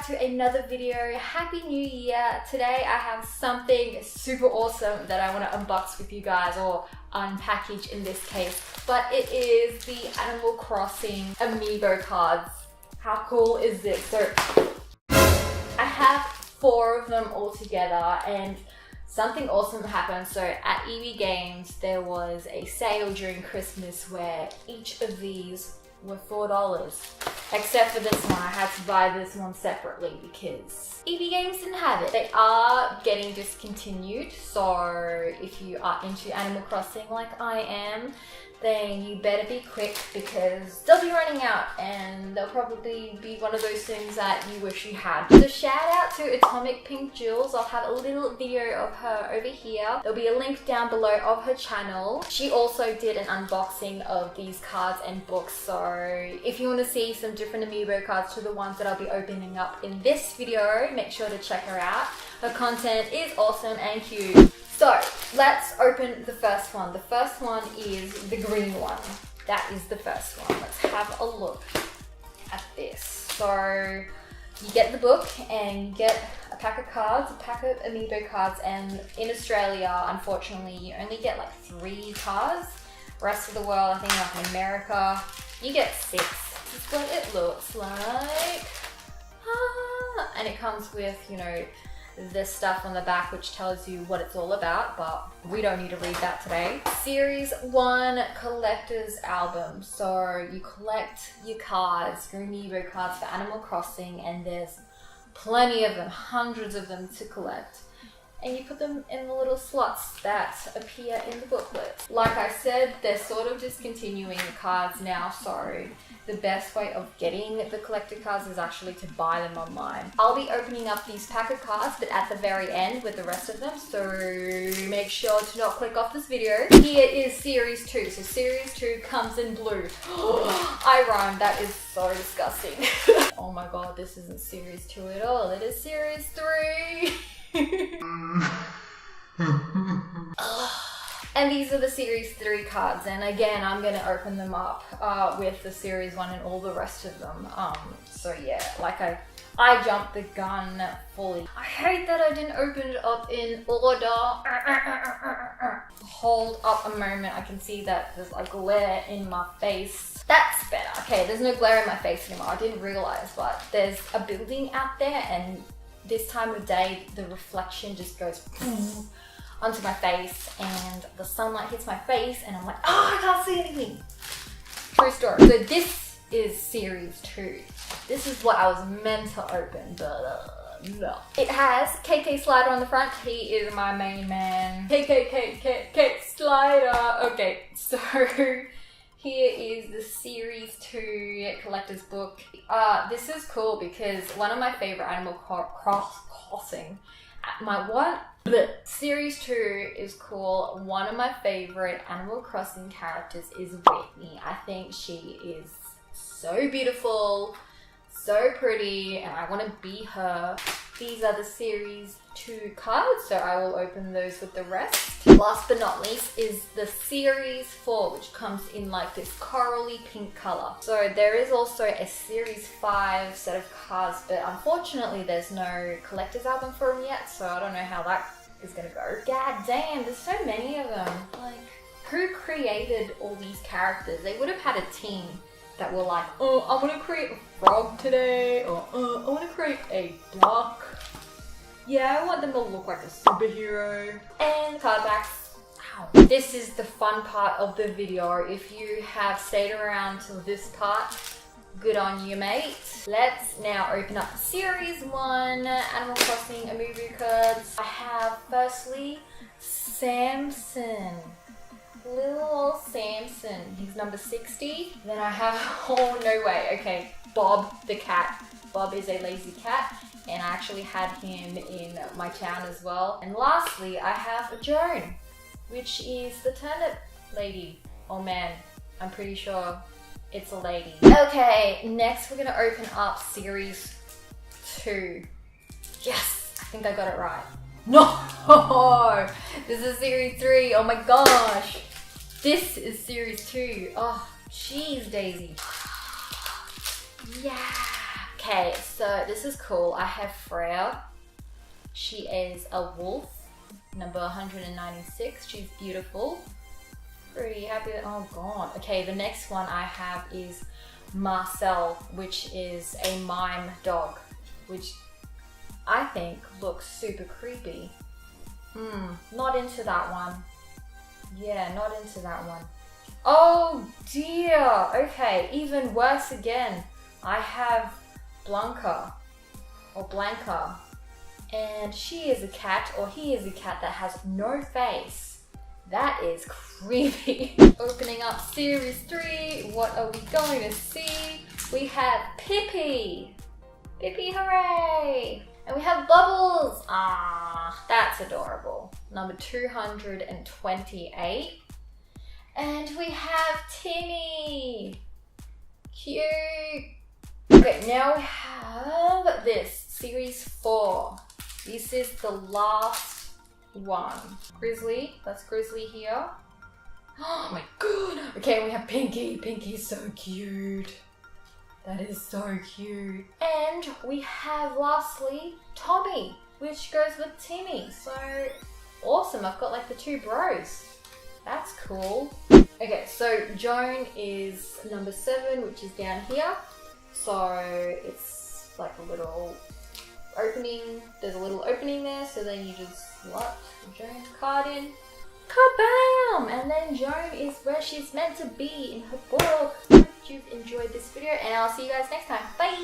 back to another video. Happy New Year. Today I have something super awesome that I want to unbox with you guys, or unpackage in this case, but it is the Animal Crossing Amiibo cards. How cool is this? So I have 4 of them all together, and something awesome happened. So at EB Games there was a sale during Christmas where each of these were $4, except for this one. I had to buy this one separately because EB Games didn't have it. They are getting discontinued, so if you are into Animal Crossing like I am, then you better be quick because they'll be running out, and they'll probably be one of those things that you wish you had. So shout out to AtomicPinkJules. I'll have a little video of her over here. There'll be a link down below of her channel. She also did an unboxing of these cards and books, so if you want to see some different Amiibo cards to the ones that I'll be opening up in this video, make sure to check her out. Her content is awesome and cute. So let's open the first one. The first one is the green one. That is the first one. Let's have a look at this. So you get the book and you get a pack of cards, a pack of Amiibo cards, and in Australia, unfortunately, you only get like 3 cards. The rest of the world, I think like America, you get 6. This is what it looks like. And it comes with, you know, this stuff on the back which tells you what it's all about, but we don't need to read that today. Series 1 collector's album. So you collect your cards, your Amiibo cards for Animal Crossing, and there's plenty of them, hundreds of them to collect. And you put them in the little slots that appear in the booklet. Like I said, they're sort of discontinuing the cards now, so the best way of getting the collector cards is actually to buy them online. I'll be opening up these pack of cards, but at the very end with the rest of them, so make sure to not click off this video. Here is Series 2. So Series 2 comes in blue. I rhymed. That is so disgusting. Oh my god, this isn't Series 2 at all. It is Series 3. And these are the Series 3 cards, and again I'm going to open them up with the Series 1 and all the rest of them. So yeah, like I jumped the gun fully. I hate that I didn't open it up in order. Hold up a moment, I can see that there's like glare in my face. That's better. Okay, there's no glare in my face anymore. I didn't realize, but there's a building out there, and this time of day the reflection just goes onto my face, and the sunlight hits my face and I'm like, oh, I can't see anything. True story. So this is Series 2. This is what I was meant to open, but no. It has KK Slider on the front. He is my main man. KK Slider. Okay, so here is the Series 2 collector's book. This is cool because one of my favorite Animal Crossing, Series 2 is cool. One of my favorite Animal Crossing characters is Whitney. I think she is so beautiful, so pretty, and I want to be her. These are the Series 2 cards, so I will open those with the rest. Last but not least is the Series 4, which comes in like this corally pink color. So there is also a Series 5 set of cards, but unfortunately there's no collector's album for them yet, so I don't know how that is gonna go. God damn, there's so many of them. Like, who created all these characters? They would have had a team that were like, oh, I want to create a frog today, or I want to create a duck. Yeah, I want them to look like a superhero. And card backs. Ow. This is the fun part of the video. If you have stayed around till this part, good on you, mate. Let's now open up Series 1 Animal Crossing Amiibo cards. I have, firstly, Samson. Little old Samson. He's number 60. Then I have, oh no way, okay, Bob the cat. Bob is a lazy cat, and I actually had him in my town as well. And lastly, I have Joan, which is the turnip lady. Oh man, I'm pretty sure it's a lady. Okay, next we're gonna open up Series 2. Yes, I think I got it right. No, this is Series 3. Oh my gosh. This is Series 2. Oh, jeez, Daisy. Yeah. Okay, so this is cool. I have Freya. She is a wolf, number 196. She's beautiful. Pretty happy. Oh god. Okay, the next one I have is Marcel, which is a mime dog, which I think looks super creepy. Not into that one. Yeah, not into that one. Oh dear. Okay, even worse again. I have Blanca, and she is a cat, or he is a cat that has no face. That is creepy. Opening up series 3, what are we going to see? We have Pippi. Pippi, hooray! And we have Bubbles. Ah, that's adorable. Number 228. And we have Timmy. Cute. Okay, now we have this, series 4. This is the last one. Grizzly, that's Grizzly here. Oh my god. Okay, we have Pinky. Pinky's so cute. That is so cute. And we have lastly Tommy, which goes with Timmy. So awesome. I've got like the 2 bros. That's cool. Okay, so Joan is number 7, which is down here. So it's like a little opening. There's a little opening there. So then you just slot Joan's card in. Kabam! And then Joan is where she's meant to be in her book. Hope you've enjoyed this video, and I'll see you guys next time. Bye!